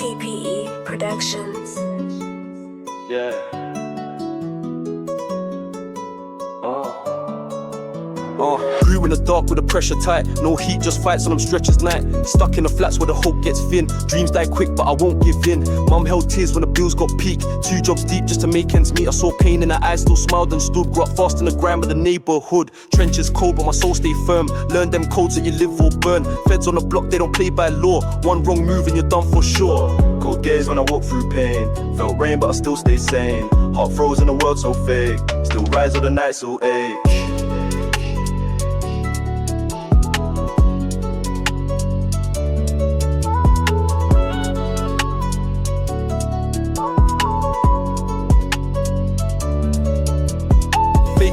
TPE Productions. Yeah. Grew in the dark with the pressure tight. No heat, just fights on them stretches night. Stuck in the flats where the hope gets thin. Dreams die quick, but I won't give in. Mum held tears when the bills got peak. 2 jobs deep just to make ends meet. I saw pain in her eyes, still smiled and stood. Grew up fast in the grind of the neighborhood. Trenches cold, but my soul stay firm. Learn them codes that you live or burn. Feds on the block, they don't play by law. One wrong move and you're done for sure. Cold days when I walk through pain. Felt rain, but I still stay sane. Heart frozen, the world so fake. Still rise all the night so ache.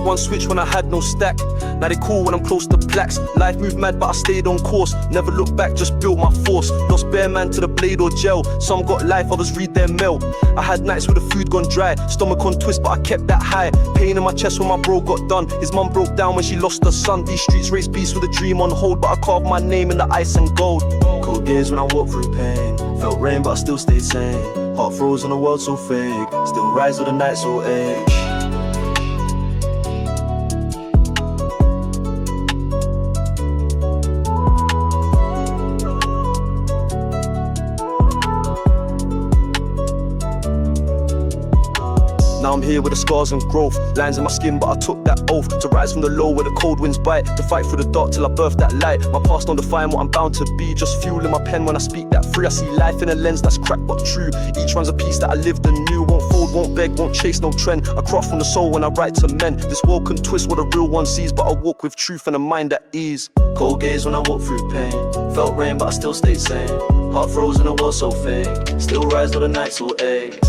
One switch when I had no stack. Now they call when I'm close to plaques. Life moved mad but I stayed on course. Never looked back, just built my force. Lost bare man to the blade or gel. Some got life, others read their mail. I had nights where the food gone dry. Stomach on twist but I kept that high. Pain in my chest when my bro got done. His mum broke down when she lost her son. These streets race beast with a dream on hold, but I carved my name in the ice and gold. Cold days when I walk through pain. Felt rain but I still stayed sane. Heart frozen, the world so fake. Still rise all the night so ache. Now I'm here with the scars and growth. Lines in my skin, but I took that oath to rise from the low where the cold winds bite. To fight through the dark till I birth that light. My past don't define what I'm bound to be. Just fuel in my pen when I speak that free. I see life in a lens that's cracked but true. Each one's a piece that I lived anew. Won't fold, won't beg, won't chase no trend. I craft from the soul when I write to men. This world can twist what a real one sees, but I walk with truth and a mind at ease. Cold gaze when I walk through pain. Felt rain, but I still stayed sane. Heart frozen, the world so fake. Still rise till the night so ache.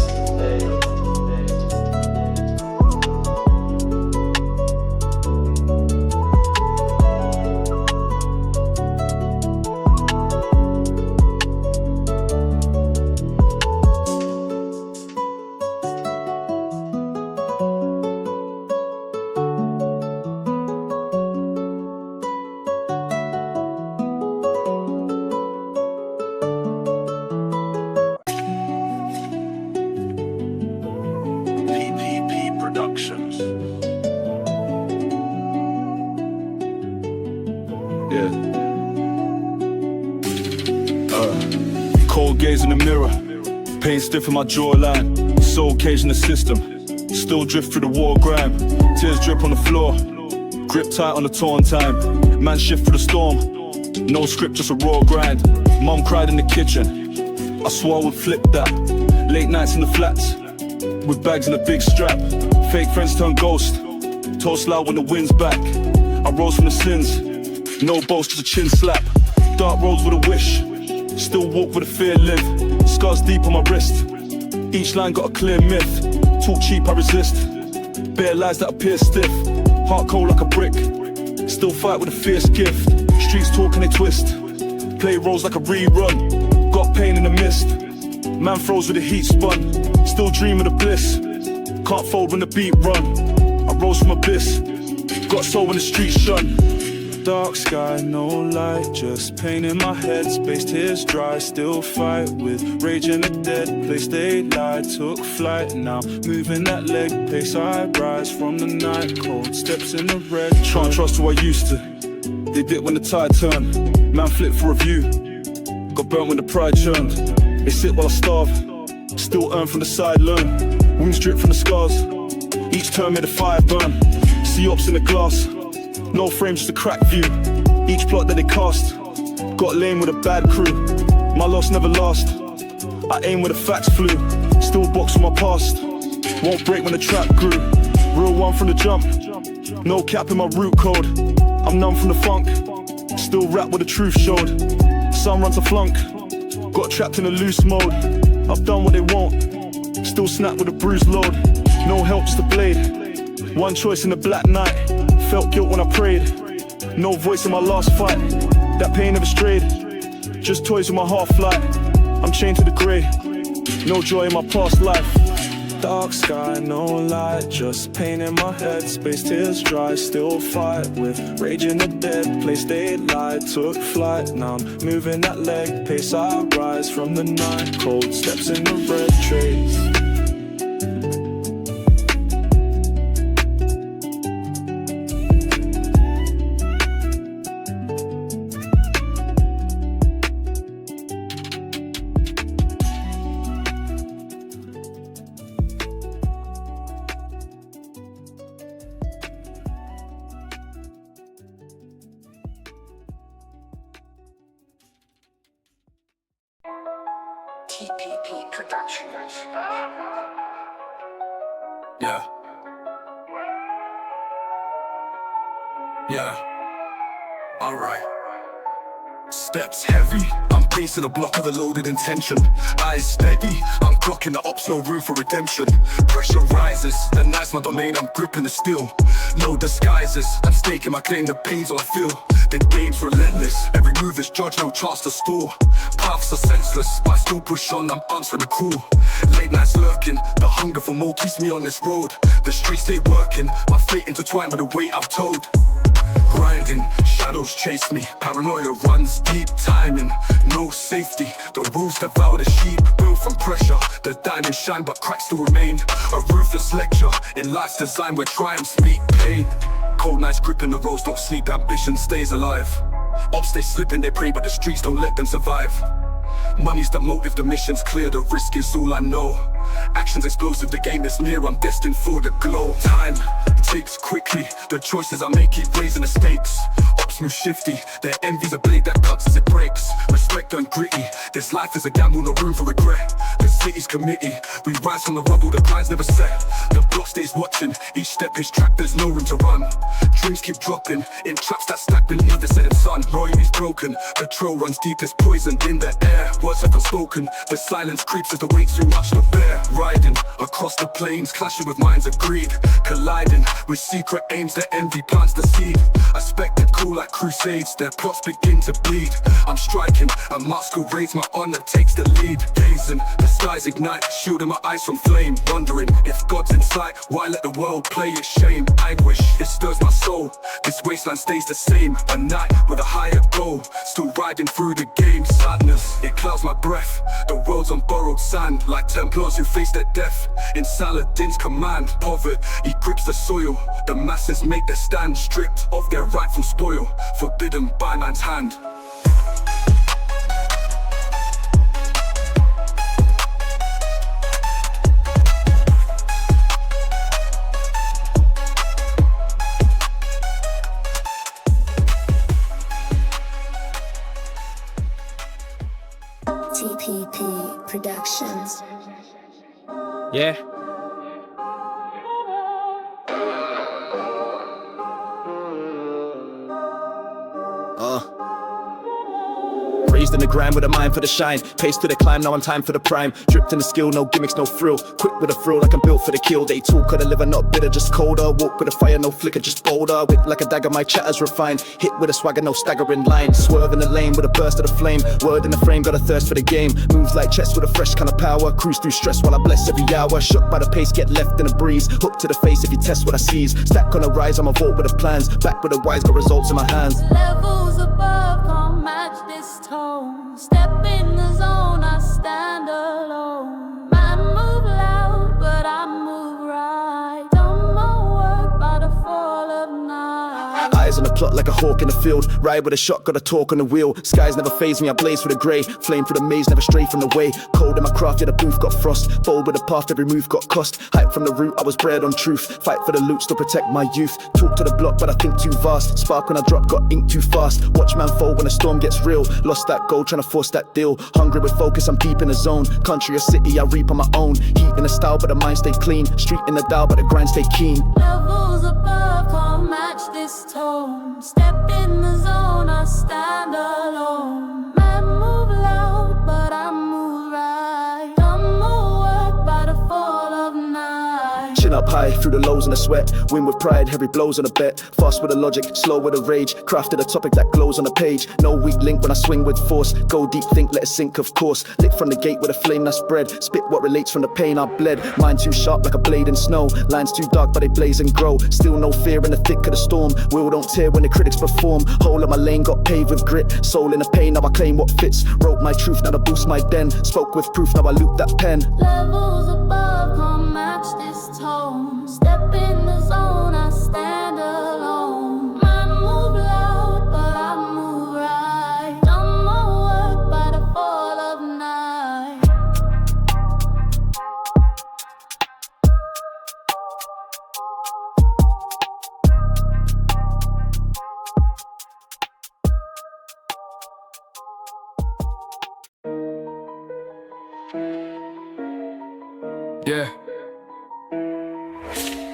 Cold gaze in the mirror, pain stiff in my jawline. Soul cage in the system, still drift through the war grime. Tears drip on the floor, grip tight on the torn time. Man shift through the storm, no script, just a raw grind. Mom cried in the kitchen, I swore I would flip that. Late nights in the flats, with bags and a big strap. Fake friends turn ghost, toast loud when the wind's back. I rose from the sins, no boast, just a chin slap. Dark roads with a wish, still walk with a fear live. Scars deep on my wrist, each line got a clear myth. Talk cheap, I resist, bare lies that appear stiff. Heart cold like a brick, still fight with a fierce gift. Streets talk and they twist, play roles like a rerun. Got pain in the mist, man froze with the heat spun. Still dream of the bliss, can't fold when the beat run. I rose from abyss, got soul when the streets shun. Dark sky, no light, just pain in my head. Space tears dry, still fight with rage in the dead place they lied. Took flight, now moving that leg pace. I rise from the night, cold steps in the red. Can't trust who I used to, they did when the tide turned. Man flipped for a view, got burnt when the pride churned. They sit while I starve, still earn from the side learn. Wounds drip from the scars, each turn made a fire burn. See ops in the glass, no frame, just a crack view. Each plot that they cast, got lame with a bad crew. My loss never last, I aim where the facts flew. Still box with my past, won't break when the trap grew. Real one from the jump, no cap in my root code. I'm numb from the funk, still rap where the truth showed. Some run to flunk, got trapped in a loose mode. I've done what they won't, still snap with a bruised load. No help, just a blade, one choice in the black night. Felt guilt when I prayed, no voice in my last fight. That pain never strayed, just toys with my half-flight. I'm chained to the grey, no joy in my past life. dark sky, no light, just pain in my head, space tears dry, still fight with rage in the dead, place daylight, took flight, now I'm moving that leg, pace I rise from the night, cold steps in the red trace. TPP Productions. Yeah. Yeah. Alright. Steps heavy, I'm pacing a block of the loaded intention. Eyes steady, I'm clocking the ops, no room for redemption. Pressure rises, the knife's my domain, I'm gripping the steel. No disguises, I'm staking my claim, the pain's all I feel. The game's relentless, every move is judged, no chance to stall. Paths are senseless, but I still push on, I'm answering the call. Late nights lurking, the hunger for more keeps me on this road. The streets stay working, my fate intertwined with the weight I've told. Grinding, shadows chase me, paranoia runs deep, timing, no safety. The wolves devour the sheep, built from pressure. The diamonds shine but cracks still remain. A ruthless lecture in life's design where triumphs meet pain. Cold nights gripping the roads, don't sleep, ambition stays alive. Ops they slipping, they pray but the streets don't let them survive. Money's the motive, the mission's clear, the risk is all I know. Actions explosive, the game is near, I'm destined for the glow. Time ticks quickly, the choices I make keep raising the stakes. Ops move shifty, their envy's a blade that cuts as it breaks. Respect and gritty, this life is a gamble, no room for regret. The city's committee, we rise from the rubble, the pride's never set. The block stays watching, each step is tracked, there's no room to run. Dreams keep dropping, in traps that stack beneath the setting sun. Royalty's broken, the trail runs deep, it's poisoned in the air. Words have unspoken, the silence creeps as the weight's too much to bear. Riding across the plains, clashing with minds of greed. Colliding with secret aims, their envy plants the seed. A spectacle like crusades, their plots begin to bleed. I'm striking, a masquerades, my honor takes the lead. Gazing, the skies ignite, shielding my eyes from flame. Wondering if God's in sight, why let the world play its shame? Anguish, it stirs my soul, this wasteland stays the same. A night with a higher goal, still riding through the game. Sadness, it clouds my breath, the world's on borrowed sand. Like Templars who face their death, in Saladin's command. Poverty grips the soil, the masses make their stand. Stripped of their rightful spoil, forbidden by man's hand. TPP Productions. Yeah. Raised in the grind with a mind for the shine. Pace to the climb, now I'm time for the prime. Dripped in the skill, no gimmicks, no frill. Quick with a thrill like I'm built for the kill. They talk of the liver, not bitter, just colder. Walk with a fire, no flicker, just bolder. Wit like a dagger, my chatter's refined. Hit with a swagger, no staggering line. Swerve in the lane with a burst of the flame. Word in the frame, got a thirst for the game. Moves like chess with a fresh kind of power. Cruise through stress while I bless every hour. Shook by the pace, get left in a breeze. Hook to the face if you test what I seize. Stack on the rise, I'm a vault with the plans. Back with the wise, got results in my hands. Levels above can't match this tone. Step in the zone, I stand alone. Man move loud, but I move right. Done my work by the fall of night. Eyes on the plot like a hawk in the field. Ride with a shot, got a torque on the wheel. Skies never faze me, I blaze for the grey. Flame through the maze, never stray from the way. Cold in my craft, yeah the booth got frost. Bold with the path, every move got cost. Hype from the root, I was bred on truth. Fight for the loot, still protect my youth. Talk to the block, but I think too vast. Spark when I drop, got ink too fast. Watch man fold when the storm gets real. Lost that goal, trying to force that deal. Hungry with focus, I'm deep in the zone. Country or city, I reap on my own. Heat in the style, but the mind stay clean. Street in the dial, but the grind stay keen. Levels above can't match this tone. Step in the zone, I stand alone. Man move loud, but I move right. Done more work by the fall of night. Chin up, high through the lows and the sweat. Win with pride, heavy blows on a bet. Fast with the logic, slow with the rage. Crafted a topic that glows on the page. No weak link when I swing with force. Go deep, think, let it sink, of course. Lit from the gate with a flame that's bred. Spit what relates from the pain I bled. Mind too sharp like a blade in snow. Lines too dark but they blaze and grow. Still no fear in the thick of the storm. Will don't tear when the critics perform. Hole in my lane got paved with grit. Soul in the pain, now I claim what fits. Wrote my truth, now I boost my den. Spoke with proof, now I loop that pen. Levels above can't match this tone. Step in the zone, I stand alone. Might move loud, but I move right. Done my work by the fall of night. Yeah.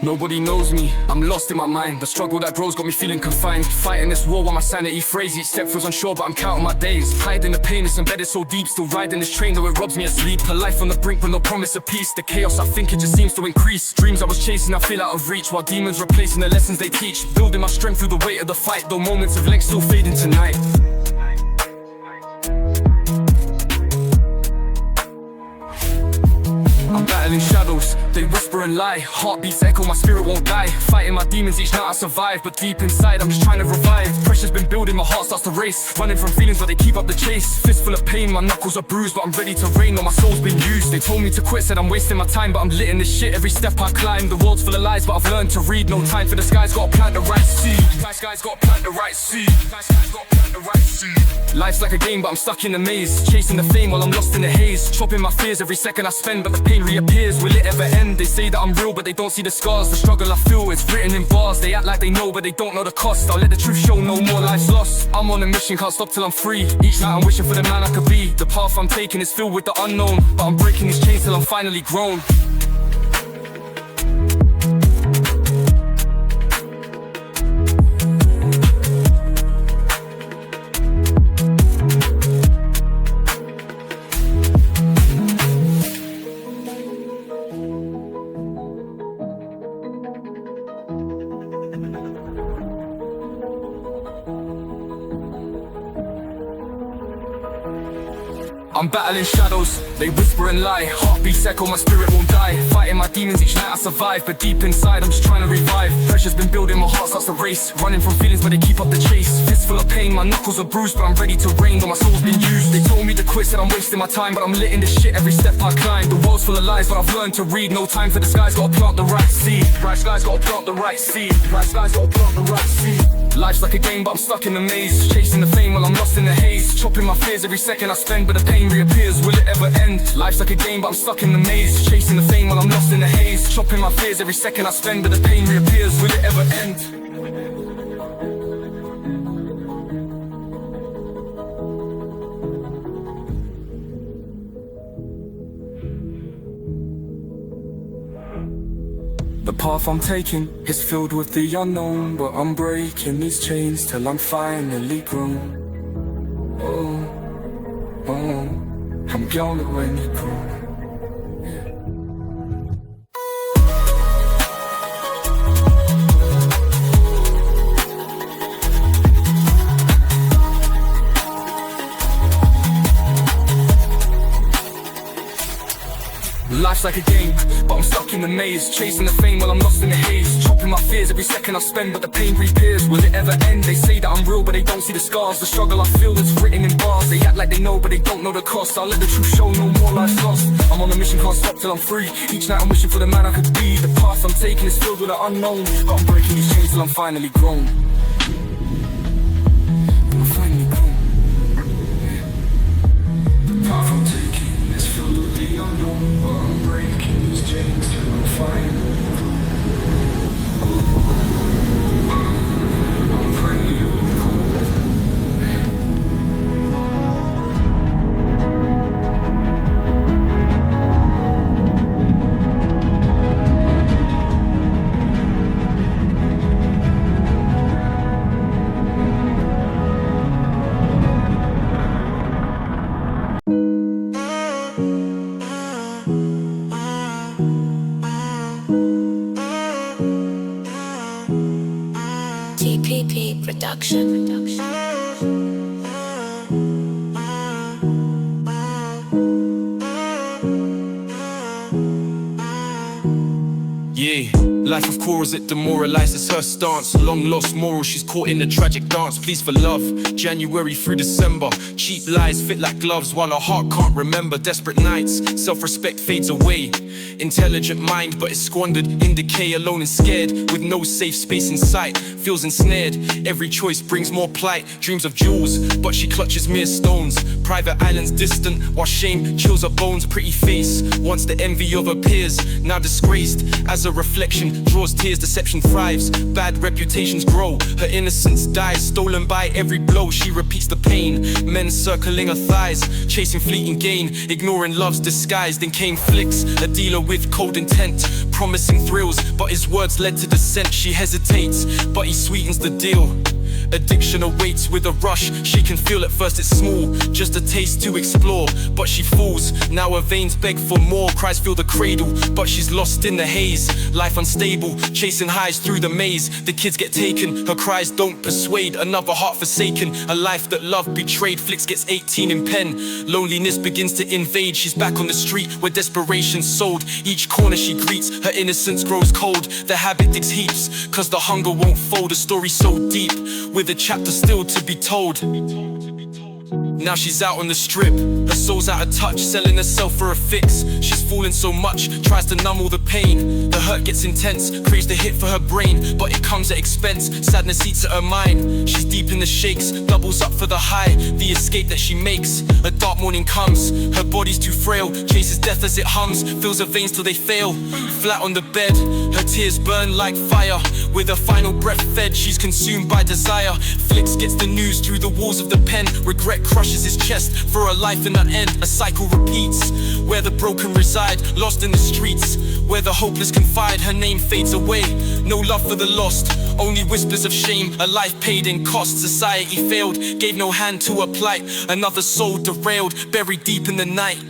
Nobody knows me, I'm lost in my mind. The struggle that grows got me feeling confined. Fighting this war while my sanity frays. Each step feels unsure but I'm counting my days. Hiding the pain, it's embedded so deep. Still riding this train though it robs me of sleep. A life on the brink with no promise of peace. The chaos I think it just seems to increase. Dreams I was chasing I feel out of reach. While demons replacing the lessons they teach. Building my strength through the weight of the fight. Though moments of length still fade into night. I'm battling shadows, they whisper and lie. Heartbeats echo, my spirit won't die. Fighting my demons each night I survive. But deep inside I'm just trying to revive. Pressure's been building, my heart starts to race. Running from feelings but they keep up the chase. Fist full of pain, my knuckles are bruised. But I'm ready to reign, though my soul's been used. They told me to quit, said I'm wasting my time. But I'm lit in this shit every step I climb. The world's full of lies but I've learned to read. No time for the skies, gotta plant the right seed. Skies gotta plant the right seed. Skies gotta plant the right seed. Life's like a game but I'm stuck in the maze. Chasing the fame while I'm lost in the haze. Chopping my fears every second I spend. But the pain reappears, will it ever end? They say that I'm real but they don't see the scars. The struggle I feel, it's written in bars. They act like they know but they don't know the cost. I'll let the truth show, no more life's lost. I'm on a mission, can't stop till I'm free. Each night I'm wishing for the man I could be. The path I'm taking is filled with the unknown. But I'm breaking these chains till I'm finally grown. I'm battling shadows, they whisper and lie. Heartbeats echo, my spirit won't die. Fighting my demons each night I survive. But deep inside I'm just trying to revive. Pressure's been building, my heart starts to race. Running from feelings but they keep up the chase. Fist full of pain, my knuckles are bruised. But I'm ready to reign, though my soul's been used. They told me to quit, said I'm wasting my time. But I'm lit in this shit every step I climb. The world's full of lies but I've learned to read. No time for the skies, gotta plant the right seed. Right skies, gotta plant the right seed. Right skies, gotta plant the right seed. Life's like a game but I'm stuck in the maze. Chasing the fame while I'm lost in the haze. Chopping my fears every second I spend. But the pain reappears, will it ever end? Life's like a game but I'm stuck in the maze. Chasing the fame while I'm lost in the haze. Chopping my fears every second I spend. But the pain reappears, will it ever end? The path I'm taking is filled with the unknown. But I'm breaking these chains till I'm finally grown. I'm younger when you grow. Life's like a game, but I'm stuck in the maze. Chasing the fame while I'm lost in the haze. Chopping my fears every second I spend. But the pain reappears, will it ever end? They say that I'm real but they don't see the scars. The struggle I feel is written in bars. They act like they know but they don't know the cost. I'll let the truth show, no more life's lost. I'm on a mission, can't stop till I'm free. Each night I'm wishing for the man I could be. The path I'm taking is filled with the unknown. But I'm breaking these chains till I'm finally grown. I'm finally grown. The path I'm taking is filled with the unknown. But I'm breaking these chains till I'm finally grown. I'm finally grown. Production. Yeah, life of Cora, it demoralizes her stance. Long lost moral, she's caught in a tragic dance. Pleas for love, January through December. Cheap lies fit like gloves while her heart can't remember. Desperate nights, self-respect fades away. Intelligent mind, but it's squandered in decay. Alone and scared, with no safe space in sight. Feels ensnared, every choice brings more plight. Dreams of jewels, but she clutches mere stones. Private islands distant, while shame chills her bones. Pretty face, once the envy of her peers, now disgraced. As a reflection, draws tears, deception thrives. Bad reputations grow, her innocence dies. Stolen by every blow, she repeats the pain. Men circling her thighs, chasing fleeting gain. Ignoring love's disguise, then came flicks. A dealer with cold intent, promising thrills, but his words led to dissent. She hesitates, but he sweetens the deal. Addiction awaits with a rush. She can feel at first it's small, just a taste to explore. But she falls, now her veins beg for more. Cries fill the cradle, but she's lost in the haze. Life unstable, chasing highs through the maze. The kids get taken, her cries don't persuade. Another heart forsaken, a life that love betrayed. Flicks gets 18 in pen, loneliness begins to invade. She's back on the street where desperation's sold. Each corner she greets, her innocence grows cold. The habit digs heaps, cause the hunger won't fold. A story so deep, with a chapter still to be told. Now she's out on the strip, her soul's out of touch, selling herself for a fix. She's fallen so much, tries to numb all the pain. The hurt gets intense, craves the hit for her brain, but it comes at expense. Sadness eats at her mind. She's deep in the shakes, doubles up for the high, the escape that she makes. A dark morning comes, her body's too frail, chases death as it hums, fills her veins till they fail. Flat on the bed, her tears burn like fire. With her final breath fed, she's consumed by desire. Flicks gets the news through the walls of the pen. Regret crushes his chest for a life in an end. A cycle repeats, where the broken reside, lost in the streets, where the hopeless confide. Her name fades away, no love for the lost, only whispers of shame. A life paid in cost, society failed, gave no hand to her plight. Another soul derailed, buried deep in the night.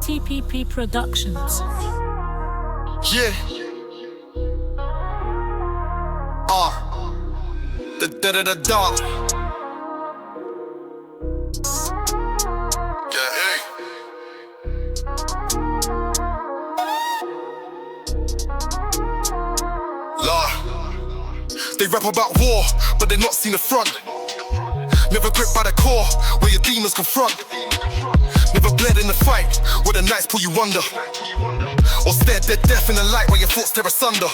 TPP Productions. Yeah. The da-da-da-da. Yeah, hey. They rap about war, but they're not seen the front. Never gripped by the core, where your demons confront. Never bled in the fight, where the nights pull you under. Or stared dead death in the light where your thoughts tear asunder.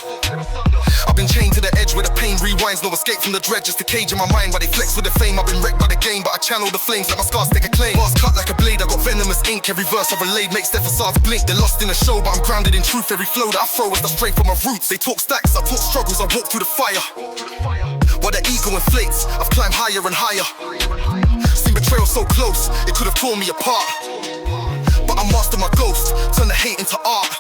I've been chained to the edge where the pain rewinds. No escape from the dread, just a cage in my mind. While they flex with the fame, I've been wrecked by the game, but I channel the flames, let my scars take a claim. Bars cut like a blade, I got venomous ink. Every verse I've relayed makes their facades blink. They're lost in the show, but I'm grounded in truth. Every flow that I throw is the strength from my roots. They talk stacks, I talk struggles, I walk through the fire. While the ego inflates, I've climbed higher and higher. Seen betrayal so close, it could have torn me apart. But I mastered my ghost, turned the hate into art.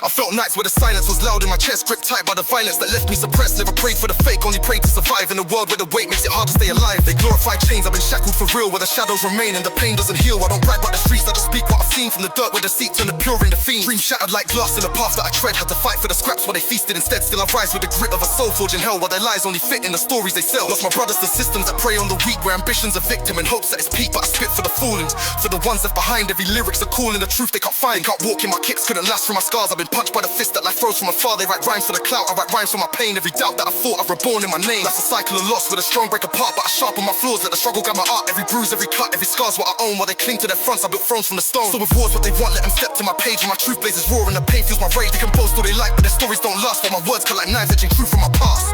I felt nights where the silence was loud in my chest, gripped tight by the violence that left me suppressed. Never prayed for the fake, only prayed to survive in a world where the weight makes it hard to stay alive. They glorify chains, I've been shackled for real, where the shadows remain and the pain doesn't heal. I don't brag about the streets, I just speak what I've seen from the dirt where deceit turned the pure into fiend. Dreams shattered like glass in the path that I tread, had to fight for the scraps while they feasted instead. Still I rise with the grit of a soul forged in hell, while their lies only fit in the stories they sell. Lost my brothers to systems that prey on the weak, where ambition's a victim and hopes that it's peak. But I spit for the fallen, for the ones left behind. Every lyric's a call and the truth they can't find. They can't walk in my kicks, couldn't last through my scars. I've been punched by the fist that life throws from afar. They write rhymes for the clout, I write rhymes for my pain. Every doubt that I thought I've reborn in my name. That's a cycle of loss where the strong break apart, but I sharpen my flaws. Let the struggle guide my art. Every bruise, every cut, every scar's what I own. While they cling to their fronts, I built thrones from the stone. So with words what they want, let them step to my page. And my truth blazes raw and the pain fuels my rage. They can boast all they like, but their stories don't last. While my words cut like knives edging through from my past.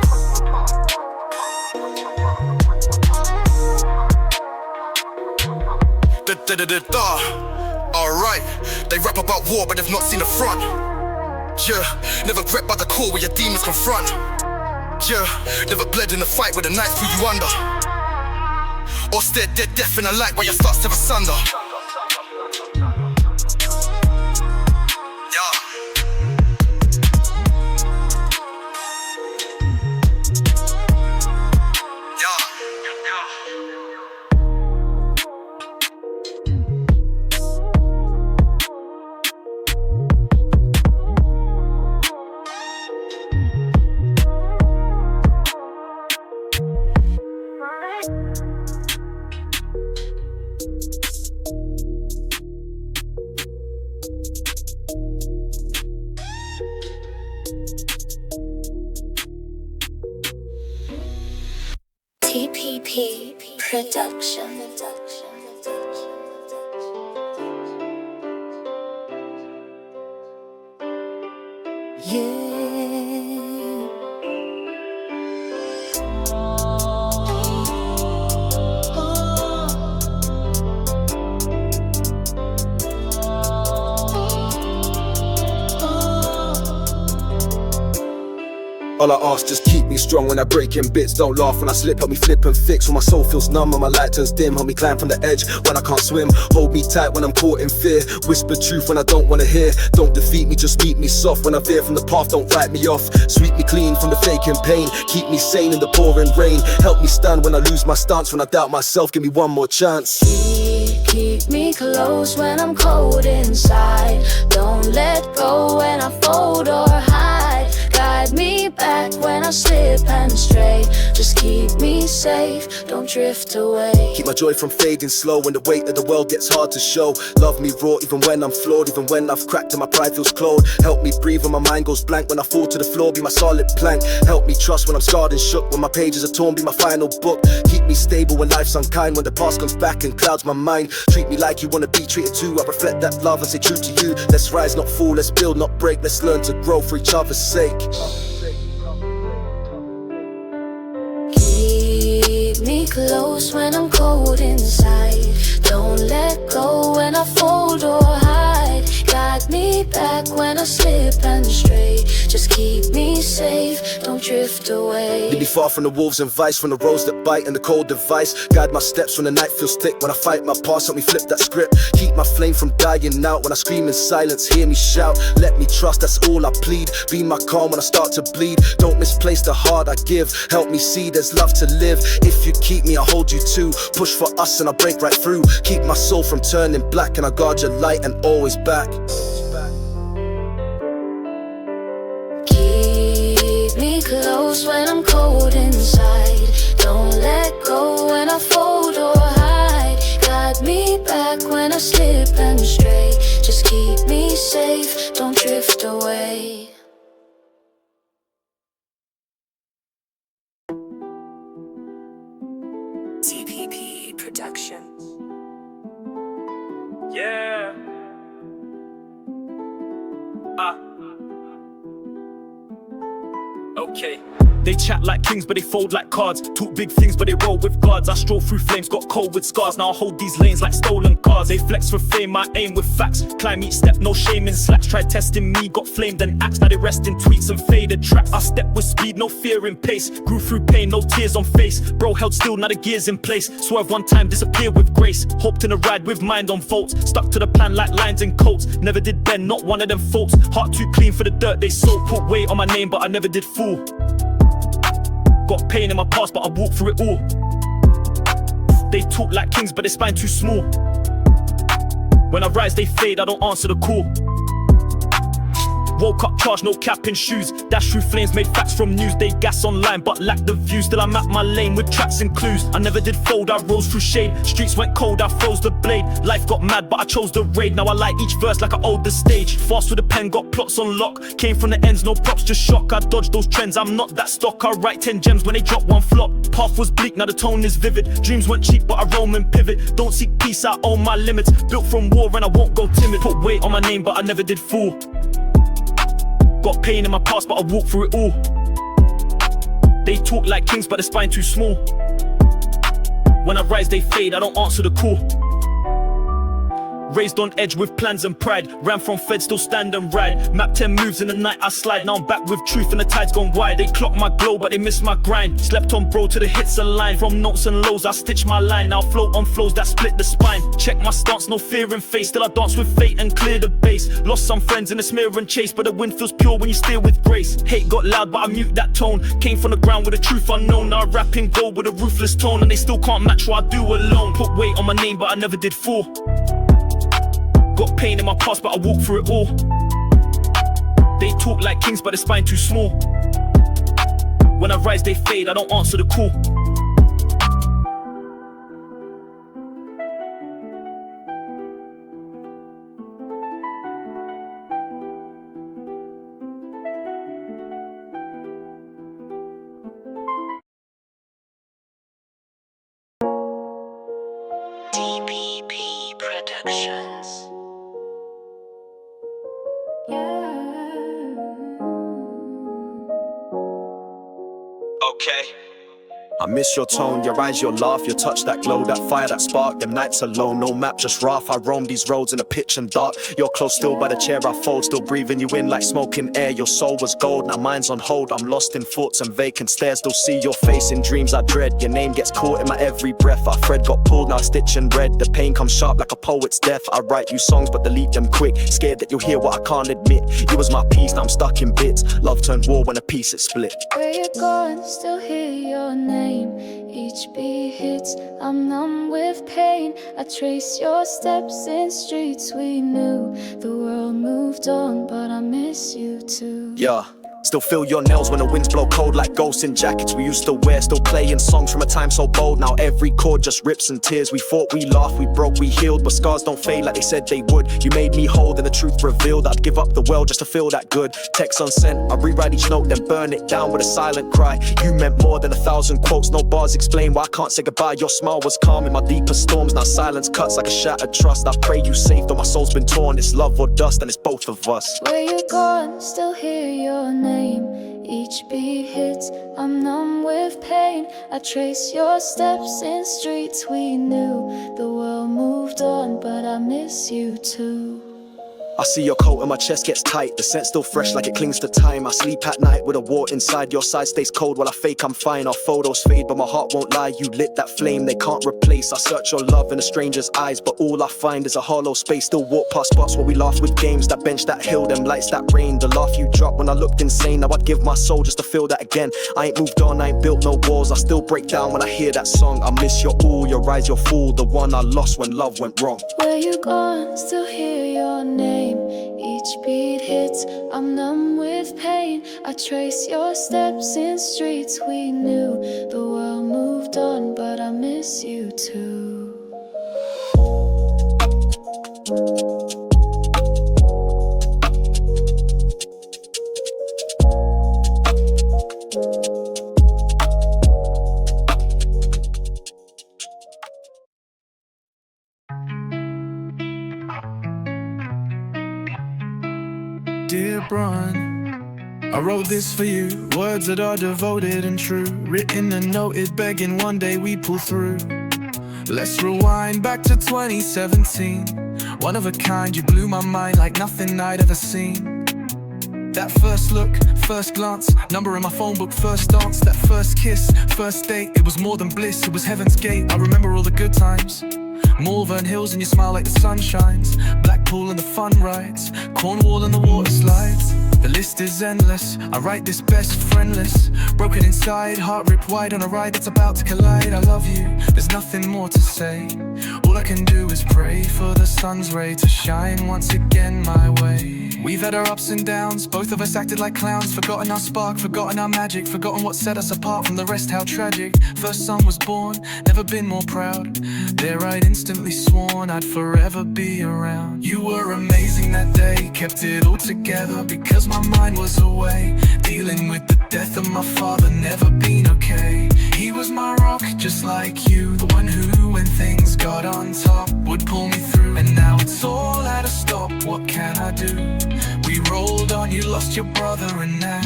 Alright, they rap about war but they've not seen the front. Yeah, never gripped by the core where your demons confront. Yeah, never bled in a fight where the knife threw you under. Or stared dead death in the light while your thoughts tear asunder. TPP Production. All I ask, just keep me strong when I break in bits. Don't laugh when I slip, help me flip and fix. When my soul feels numb and my light turns dim, help me climb from the edge when I can't swim. Hold me tight when I'm caught in fear. Whisper truth when I don't wanna hear. Don't defeat me, just meet me soft. When I veer from the path, don't write me off. Sweep me clean from the faking pain. Keep me sane in the pouring rain. Help me stand when I lose my stance. When I doubt myself, give me one more chance. Keep me close when I'm cold inside. Don't let go when I fold or hide. Guide me back when I slip and stray. Just keep me safe, don't drift away. Keep my joy from fading slow when the weight of the world gets hard to show. Love me raw even when I'm flawed, even when I've cracked and my pride feels cold. Help me breathe when my mind goes blank. When I fall to the floor, be my solid plank. Help me trust when I'm scarred and shook. When my pages are torn, be my final book. Keep me stable when life's unkind. When the past comes back and clouds my mind. Treat me like you wanna be treated too. I reflect that love and stay true to you. Let's rise, not fall, let's build, not break. Let's learn to grow for each other's sake. Keep me close when I'm cold inside. Don't let go when I fold or hide. Guide me back when I slip and stray. Just keep me safe, don't drift away. Leave me far from the wolves and vice, from the roads that bite and the cold device. Guide my steps when the night feels thick. When I fight my past, help me flip that script. Keep my flame from dying out. When I scream in silence, hear me shout. Let me trust, that's all I plead. Be my calm when I start to bleed. Don't misplace the heart I give. Help me see there's love to live. If you keep me, I'll hold you too. Push for us and I'll break right through. Keep my soul from turning black and I guard your light and always back. Keep me close when I'm cold inside. Don't let go when I fold or hide. Guide me back when I slip and stray. Just keep me safe, don't drift away. TPP Production. Yeah. Okay. They chat like kings, but they fold like cards. Talk big things, but they roll with guards. I stroll through flames, got cold with scars. Now I hold these lanes like stolen cars. They flex for fame, I aim with facts. Climb each step, no shame in slacks. Tried testing me, got flamed and axed. Now they rest in tweets and faded tracks. I step with speed, no fear in pace. Grew through pain, no tears on face. Bro held still, now the gears in place. Swerve one time, disappear with grace. Hopped in a ride with mind on volts. Stuck to the plan like lines and coats. Never did bend, not one of them faults. Heart too clean for the dirt they sold. Put weight on my name, but I never did fool. Got pain in my past, but I walk through it all. They talk like kings, but their spine too small. When I rise, they fade, I don't answer the call. Woke up charged, no cap in shoes. Dash through flames, made facts from news. They gas online, but lack the view. Still I'm at my lane with tracks and clues. I never did fold, I rose through shade. Streets went cold, I froze the blade. Life got mad, but I chose the raid. Now I like each verse like I owed the stage. Fast with a pen, got plots on lock. Came from the ends, no props, just shock. I dodge those trends, I'm not that stock. I write 10 gems when they drop one flop. Path was bleak, now the tone is vivid. Dreams weren't cheap, but I roam and pivot. Don't seek peace, I own my limits. Built from war and I won't go timid. Put weight on my name, but I never did fool. Got pain in my past, but I walk through it all. They talk like kings, but their spine too small. When I rise, they fade, I don't answer the call. Raised on edge with plans and pride. Ran from fed, still stand and ride. Map 10 moves in the night, I slide. Now I'm back with truth and the tide's gone wide. They clock my glow, but they miss my grind. Slept on bro to the hits align. From notes and lows, I stitch my line. Now float on flows that split the spine. Check my stance, no fear in face. Still I dance with fate and clear the base. Lost some friends in the smear and chase, but the wind feels pure when you steer with grace. Hate got loud, but I mute that tone. Came from the ground with the truth unknown. Now I rap in gold with a ruthless tone, and they still can't match what I do alone. Put weight on my name, but I never did fall. Got pain in my past, but I walk through it all. They talk like kings, but their spine too small. When I rise, they fade, I don't answer the call. TPP Productions. Okay. I miss your tone, your eyes, your laugh, your touch, that glow, that fire, that spark. Them nights alone, no map, just rough. I roam these roads in the pitch and dark. You're close still by the chair I fold, still breathing you in like smoking air. Your soul was gold, now mine's on hold. I'm lost in thoughts and vacant stares. Still see your face in dreams I dread. Your name gets caught in my every breath. Our thread got pulled, now I stitch and read. The pain comes sharp like a poet's death. I write you songs but delete them quick. Scared that you'll hear what I can't admit. You was my peace, now I'm stuck in bits. Love turned war when a piece is split. Where you gone? Still hear your name. Each beat hits, I'm numb with pain. I trace your steps in streets we knew. The world moved on, but I miss you too. Yeah. Still feel your nails when the winds blow cold like ghosts in jackets we used to wear. Still playing songs from a time so bold. Now every chord just rips and tears. We fought, we laughed, we broke, we healed. But scars don't fade like they said they would. You made me whole, then the truth revealed. I'd give up the world just to feel that good. Text unsent, I rewrite each note, then burn it down with a silent cry. You meant more than 1,000 quotes. No bars explain why I can't say goodbye. Your smile was calm in my deepest storms. Now silence cuts like a shattered trust. I pray you safe, though my soul's been torn. It's love or dust, and it's both of us. Where you gone? Still hear your name. Each beat hits, I'm numb with pain. I trace your steps in streets we knew. The world moved on, but I miss you too. I see your coat and my chest gets tight. The scent still fresh like it clings to time. I sleep at night with a war inside. Your side stays cold while I fake I'm fine. Our photos fade but my heart won't lie. You lit that flame they can't replace. I search your love in a stranger's eyes, but all I find is a hollow space. Still walk past spots where we laughed with games. That bench, that hill, them lights, that rain. The laugh you dropped when I looked insane. Now I'd give my soul just to feel that again. I ain't moved on, I ain't built no walls. I still break down when I hear that song. I miss your all, your rise, your fool. The one I lost when love went wrong. Where you gone? Still hear your name. Each beat hits, I'm numb with pain. I trace your steps in streets we knew. The world moved on, but I miss you too. Dear Bron, I wrote this for you. Words that are devoted and true, written and noted, begging one day we pull through. Let's rewind back to 2017. One of a kind, you blew my mind like nothing I'd ever seen. That first look, first glance, number in my phone book, first dance. That first kiss, first date, it was more than bliss, it was heaven's gate. I remember all the good times. Malvern Hills and you smile like the sun shines. Blackpool and the fun rides, Cornwall and the water slides. The list is endless, I write this best friendless. Broken inside, heart ripped wide on a ride that's about to collide. I love you, there's nothing more to say. All I can do is pray for the sun's ray to shine once again my way. We We've had our ups and downs, both of us acted like clowns. Forgotten our spark, forgotten our magic, forgotten what set us apart from the rest, how tragic. First son was born, never been more proud. There I'd instantly sworn I'd forever be around. You were amazing that day, kept it all together because my mind was away. Dealing with the death of my father, never been okay. He was my rock, just like you, the one who, when things got on top, would pull me through. And now it's all at a stop, what can I do? We rolled on, you lost your brother and now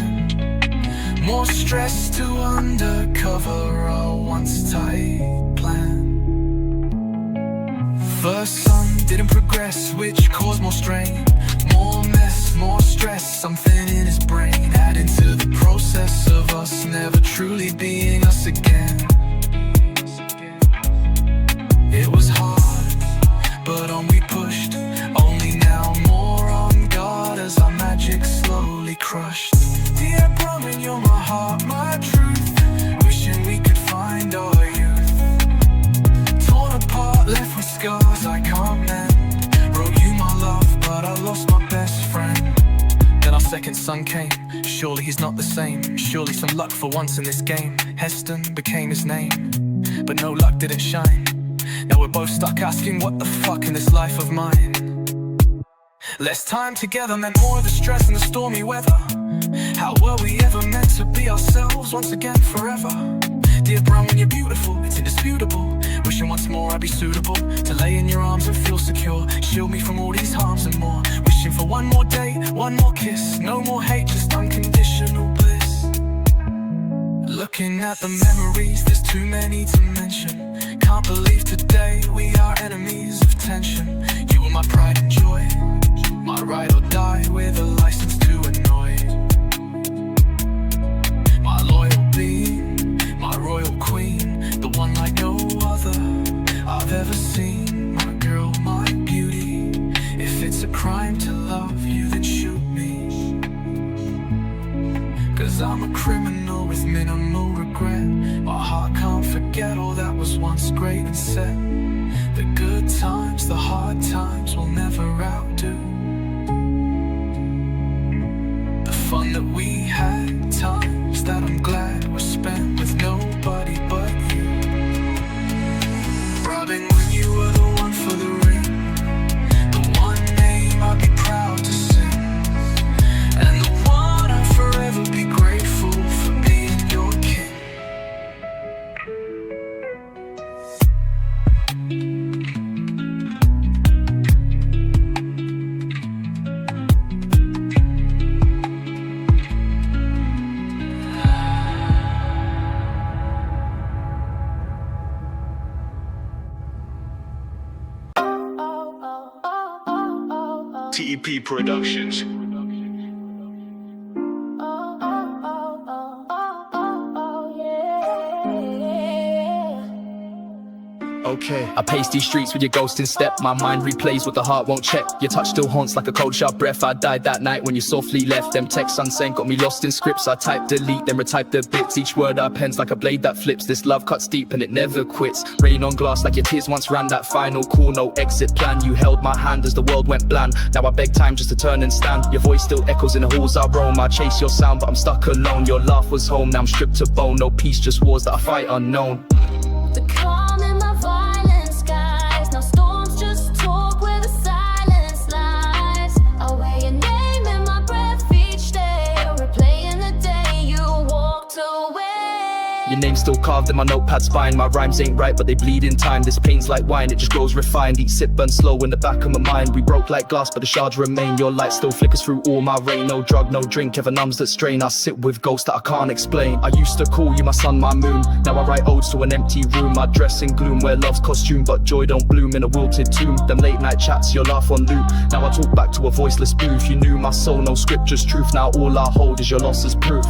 more stress to undercover our once tight plan. First son didn't progress, which caused more strain. More mess, more stress, something in his brain, adding to the process of us never truly being us again. It was hard, but on we pushed, only now more on guard as our magic slowly crushed. Dear Brahmin, you're my heart, my truth, wishing we could find our youth. Torn apart, left with scars I can't mend. Wrote you my love, but I lost my best friend. Then our second son came, surely he's not the same. Surely some luck for once in this game. Heston became his name, but no luck didn't shine. Now we're both stuck asking what the fuck in this life of mine. Less time together meant more of the stress and the stormy weather. How were we ever meant to be ourselves once again forever? Dear Brahmin, you're beautiful, it's indisputable. Wishing once more I'd be suitable to lay in your arms and feel secure. Shield me from all these harms and more. Wishing for one more day, one more kiss. No more hate, just unconditional bliss. Looking at the memories, there's too many to mention. Can't believe today we are enemies of tension. You were my pride and joy, my ride or die with a license to annoy. My loyal being, my royal queen, the one like no other I've ever seen. My girl, my beauty, if it's a crime to love you, then shoot me. Cause I'm a criminal with minimal regret. My heart can't forget all that was once great and set. The good times, the hard times will never outdo the fun that we had, times that I'm glad were spent with nobody but you. Robbing when you were the one for the ring, the one name I'd be proud to sing, and the one I'd forever be grateful for being your king. TEP Productions. Okay. I pace these streets with your ghost in step. My mind replays what the heart won't check. Your touch still haunts like a cold sharp breath. I died that night when you softly left. Them texts unsent got me lost in scripts. I type delete, then retype the bits. Each word I pen's like a blade that flips. This love cuts deep and it never quits. Rain on glass like your tears once ran. That final call, no exit plan. You held my hand as the world went bland. Now I beg time just to turn and stand. Your voice still echoes in the halls I roam. I chase your sound but I'm stuck alone. Your laugh was home, now I'm stripped to bone. No peace, just wars that I fight unknown. The calm in my violent skies. Now storms just talk where the silence lies. I wear your name in my breath each day, replaying the day you walked away. Your name's still carved in my notepad spine. My rhymes ain't right but they bleed in time. This pain's like wine, it just grows refined. Each sip burns slow in the back of my mind. We broke like glass but the shards remain. Your light still flickers through all my rain. No drug, no drink ever numbs that strain. I sit with ghosts that I can't explain. I used to call you my sun, my moon. Now I write odes to an empty room. I dress in gloom, wear love's costume, but joy don't bloom in a wilted tomb. Them late night chats, your laugh on loop. Now I talk back to a voiceless booth. You knew my soul, no scripture's truth. Now all I hold is your loss as proof.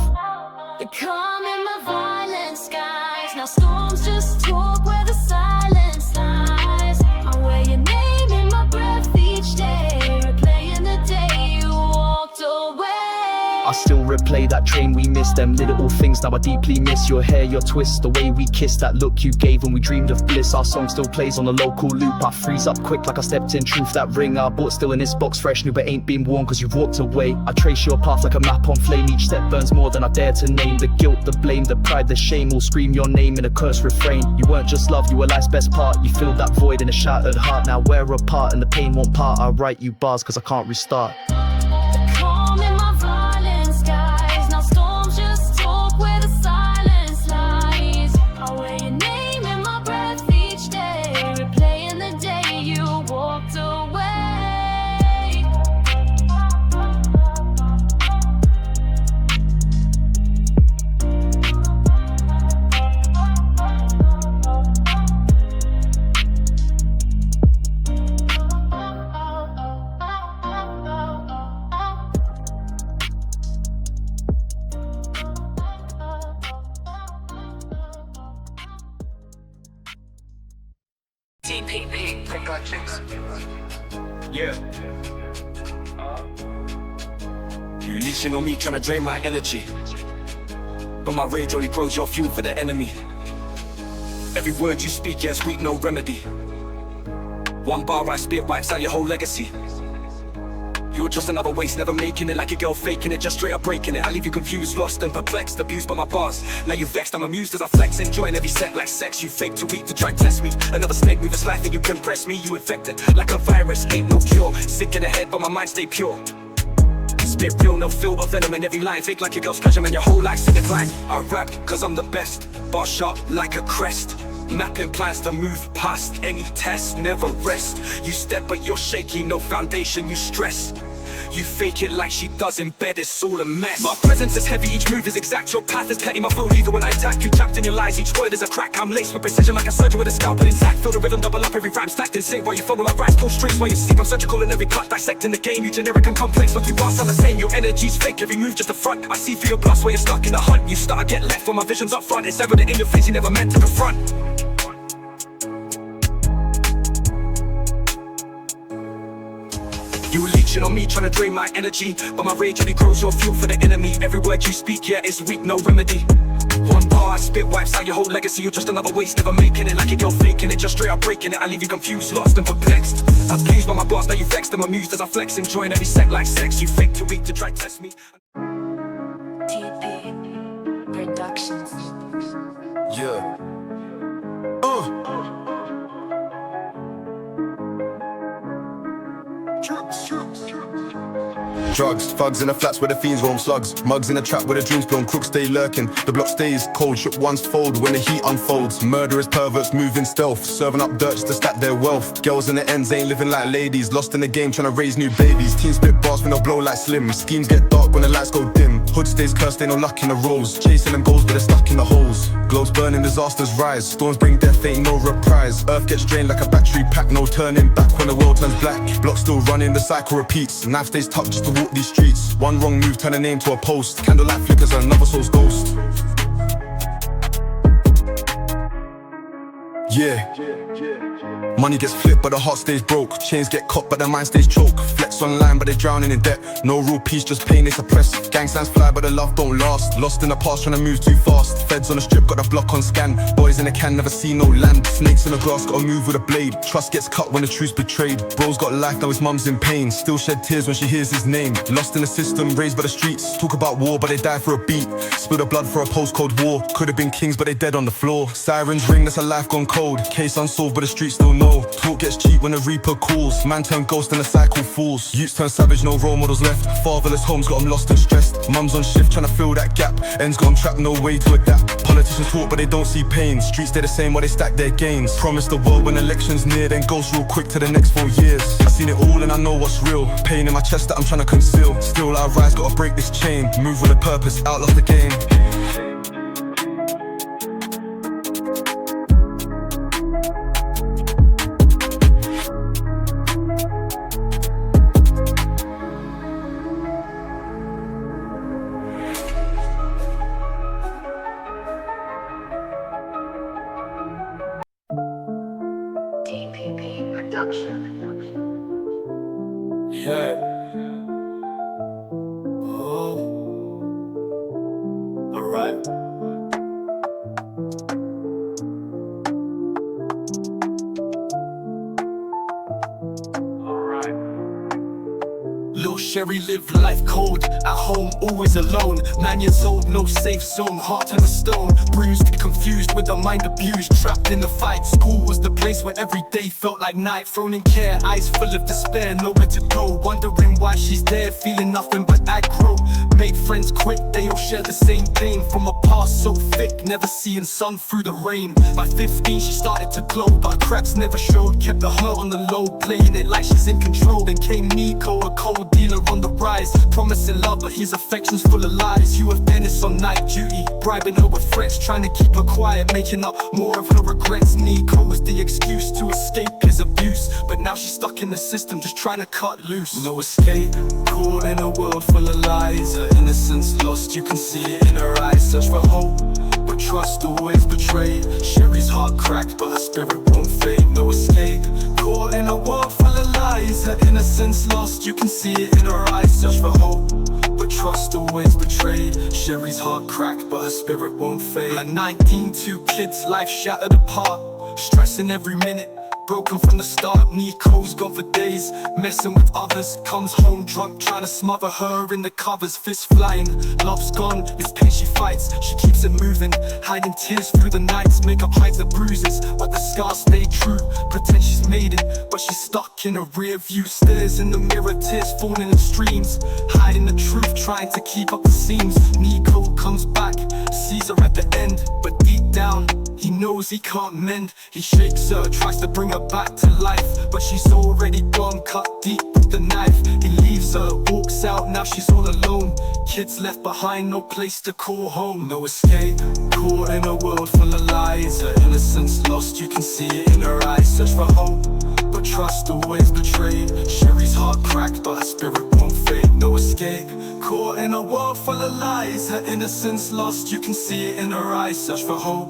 The calm in my violent skies. Now storms just talk where the silence lies. I wear your name in my breath each day, replaying the day you walked away. I still replay that train we missed. Them little things now I deeply miss. Your hair, your twist, the way we kissed. That look you gave when we dreamed of bliss. Our song still plays on the local loop. I freeze up quick like I stepped in truth. That ring I bought still in this box, fresh new but ain't been worn cause you've walked away. I trace your path like a map on flame. Each step burns more than I dare to name. The guilt, the blame, the pride, the shame all scream your name in a cursed refrain. You weren't just love, you were life's best part. You filled that void in a shattered heart. Now we're apart and the pain won't part. I write you bars cause I can't restart. Calm in my violent skies. Now storms just talk where the silence lies. I wear your name in my breath each day, replaying the day you walked away. DPP Productions. Yeah. You leeching on me, trying to drain my energy, but my rage only grows your fuel for the enemy. Every word you speak, yes, weak, no remedy. One bar I spit wipes out your whole legacy. You're just another waste, never making it. Like a girl faking it, just straight up breaking it. I leave you confused, lost and perplexed, abused by my bars. Now you vexed, I'm amused as I flex, enjoying every set like sex. You fake too weak to try and test me. Another snake move is life and you can press me. You infected like a virus, ain't no cure. Sick in the head but my mind stay pure. Spit real, no filter, venom in every line. Fake like your girl's pleasure, man, your whole life's in decline. I rap cause I'm the best, bar sharp like a crest. Mapping plans to move past any test, never rest. You step but you're shaky, no foundation, you stress. You fake it like she does in bed, it's all a mess. My presence is heavy, each move is exact. Your path is petty, my food either when I attack. You trapped in your lies, each word is a crack. I'm laced with precision like a surgeon with a scalpel intact. Feel the rhythm double up, every rhyme stacked in sync. While you follow my rhymes, pull strings while you sleep. I'm surgical in every cut, dissecting the game. You generic and complex, but you bars sound the same. Your energy's fake, every move just a front. I see through your glass while you're stuck in the hunt. You start, get left when my vision's up front. It's evident in your face, you never meant to confront. You leeching on me, trying to drain my energy, but my rage only grows your fuel for the enemy. Every word you speak, yeah, is weak, no remedy. One bar I spit wipes out your whole legacy. You're just another waste, never making it. Like a girl faking it, just straight up breaking it. I leave you confused, lost and perplexed. Abused by my bars, now you vexed. I'm amused as I flex, enjoying every sec like sex. You fake too weak to try test me. DP Productions. Yeah. Drugs, thugs in the flats where the fiends roam slugs. Mugs in the trap where the dreams blown, crooks stay lurking. The block stays cold, shook ones fold when the heat unfolds. Murderous perverts moving stealth, serving up dirt just to stack their wealth. Girls in the ends ain't living like ladies, lost in the game trying to raise new babies. Teams split bars when they'll blow like slim. Schemes get dark when the lights go dim. Hood stays cursed, ain't no luck in the rolls. Chasing them goals but they're stuck in the holes. Globes burning, disasters rise. Storms bring death, ain't no reprise. Earth gets drained like a battery pack, no turning back when the world turns black. Block still running, the cycle repeats. Knife stays tucked just to walk these streets. One wrong move, turn a name to a post. Candlelight flickers, another soul's ghost. Yeah. Money gets flipped but the heart stays broke. Chains get caught but the mind stays choke. Flex online but they're drowning in debt. No real peace, just pain they suppress. Gang signs fly but the love don't last. Lost in the past trying to move too fast. Feds on the strip got the block on scan. Boys in the can never see no land. Snakes in the grass gotta move with a blade. Trust gets cut when the truth's betrayed. Bro's got life now his mum's in pain. Still shed tears when she hears his name. Lost in the system, raised by the streets. Talk about war but they die for a beat. Spill the blood for a postcode war. Could've been kings but they dead on the floor. Sirens ring, that's a life gone cold. Case unsolved but the streets still know. Talk gets cheap when the reaper calls. Man turn ghost and the cycle falls. Youths turn savage, no role models left. Fatherless homes got them lost and stressed. Mums on shift trying to fill that gap. Ends got them trapped, no way to adapt. Politicians talk but they don't see pain. Streets stay the same while they stack their gains. Promise the world when elections near, then ghost real quick to the next 4 years. I seen it all and I know what's real. Pain in my chest that I'm trying to conceal. Still I rise, gotta break this chain. Move with a purpose, outlast the game. DPP Production. Yeah. Oh. Sherry lived life cold, at home, always alone. 9 years old, no safe zone, heart on a stone. Bruised, confused, with her mind abused, trapped in the fight. School was the place where every day felt like night. Thrown in care, eyes full of despair, nowhere to go. Wondering why she's there, feeling nothing but aggro. Made friends quick, they all share the same pain. From a past so thick, never seeing sun through the rain. By 15 she started to glow, but cracks never showed. Kept the hurt on the low, playing it like she's in control. Then came Nico, a cold dealer on the rise, promising love but his affection's full of lies. You have Dennis on night duty, bribing her with threats, trying to keep her quiet, making up more of her regrets. Nico was the excuse to escape his abuse, but now she's stuck in the system, just trying to cut loose. No escape, caught in a world full of lies. Her innocence lost, you can see it in her eyes. Search for hope, but trust always betrayed. Sherry's heart cracked, but her spirit won't fade. No escape, caught in a world full of lies. Her innocence lost, you can see it in her eyes. Search for hope, but trust always betrayed. Sherry's heart cracked, but her spirit won't fade. At 19, 2 kids, life shattered apart, stressing every minute, broken from the start. Nico's gone for days, messing with others. Comes home drunk, trying to smother her in the covers. Fists flying, love's gone, it's pain she fights. She keeps it moving, hiding tears through the nights. Makeup hides the bruises, but the scars stay true. Pretend she's made it, but she's stuck in a rear view. Stares in the mirror, tears falling in streams. Hiding the truth, trying to keep up the seams. Nico comes back, sees her at the end, but deep down he knows he can't mend. He shakes her, tries to bring her back to life, but she's already gone, cut deep with the knife. He leaves her, walks out, now she's all alone. Kids left behind, no place to call home. No escape, caught in a world full of lies. Her innocence lost, you can see it in her eyes. Search for hope, but trust always betrayed. Sherry's heart cracked, but her spirit won't fade. No escape, caught in a world full of lies. Her innocence lost, you can see it in her eyes. Search for hope,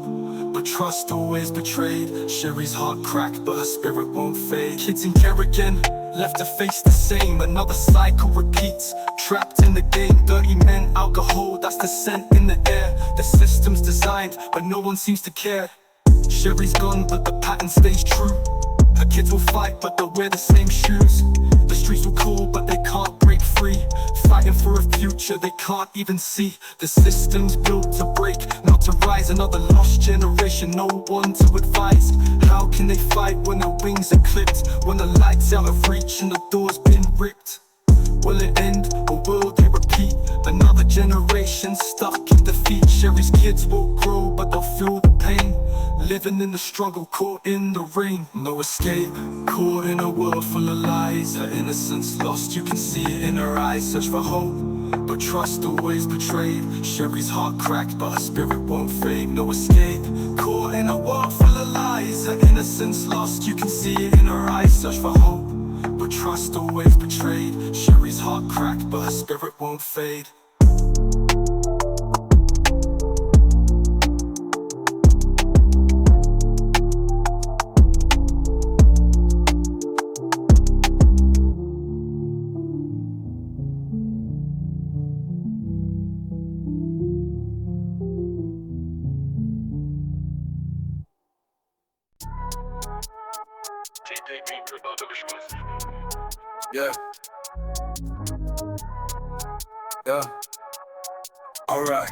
but trust always betrayed. Sherry's heart cracked, but her spirit won't fade. Kids in care again, left to face the same. Another cycle repeats, trapped in the game. Dirty men, alcohol, that's the scent in the air. The system's designed, but no one seems to care. Sherry's gone, but the pattern stays true. Her kids will fight, but they'll wear the same shoes. The streets will call, but they can't break free. Fighting for a future they can't even see. The system's built to break, not to rise. Another lost generation, no one to advise. How can they fight when their wings are clipped? When the light's out of reach and the door's been ripped? Will it end, or will they repeat? Another generation stuck in defeat. Sherry's kids will grow, but they'll feel the pain. Living in the struggle, caught in the rain. No escape, caught in a world full of lies. Her innocence lost, you can see it in her eyes. Search for hope, but trust always betrayed. Sherry's heart cracked, but her spirit won't fade. No escape, caught in a world full of lies. Her innocence lost, you can see it in her eyes. Search for hope, but trust always betrayed. Sherry's heart cracked, but her spirit won't fade. Yeah. Yeah. Alright.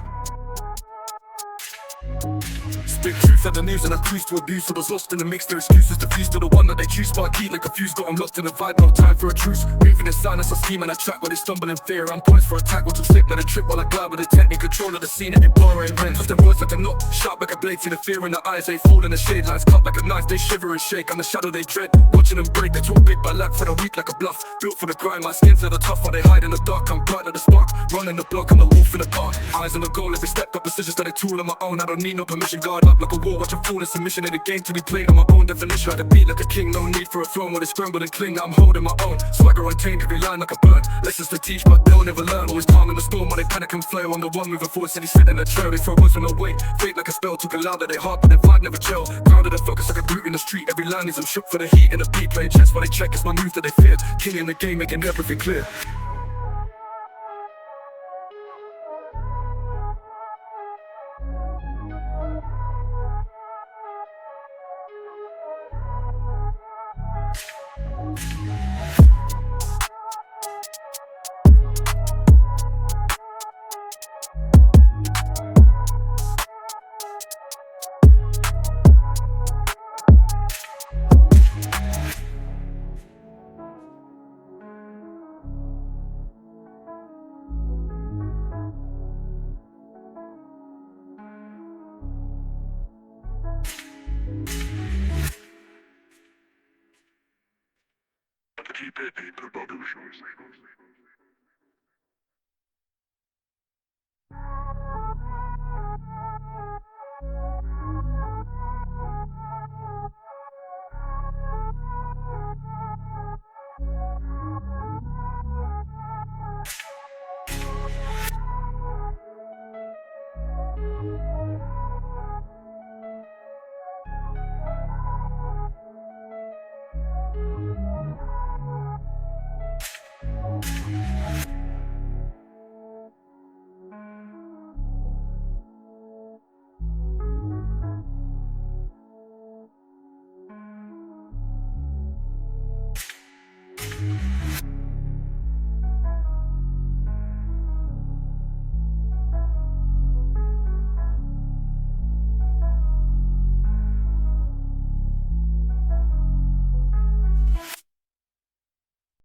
Spit truth at the news and I cruise to abuse. I was lost in the mix, their excuses diffused to the one that they choose. Spark heat like a fuse, got them lost in the vibe, no time for a truce. Moving in silence, I scheme and I track while they stumble in fear. I'm poised for attack, will too slip, let it trip while I glide with intent. In control of the scene, every bar and rent. Off the words like a knot, sharp like a blade, see the fear in the eyes. They fall in the shade lines, cut like a knife, they shiver and shake. I'm the shadow they dread, watching them break. They talk big but lack for the weak like a bluff. Built for the grind, my skin's never tough while they hide in the dark. I'm bright like the spark, running the block, I'm a wolf in the park. Eyes on the goal, every step up, decisions that I tool on my own. I don't need no permission, guard up like a wall. Watch a fool in submission in the game to be played on my own definition. I had to beat like a king, no need for a throne. When it's scrambled and cling, I'm holding my own. Swagger untamed, every line like a bird. Lessons to teach, but they'll never learn. Always calm in the storm, when they panic and flare. On the one moving forward, city sitting in a trail. They throw words from the weight, fate like a spell. Took a louder, they hard, but their vibe never chill. Grounded and focused like a brute in the street. Every line is I'm shook for the heat and the beat. Playing chess while they check, it's my move that they feared. Killing the game, making everything clear. TPP Productions.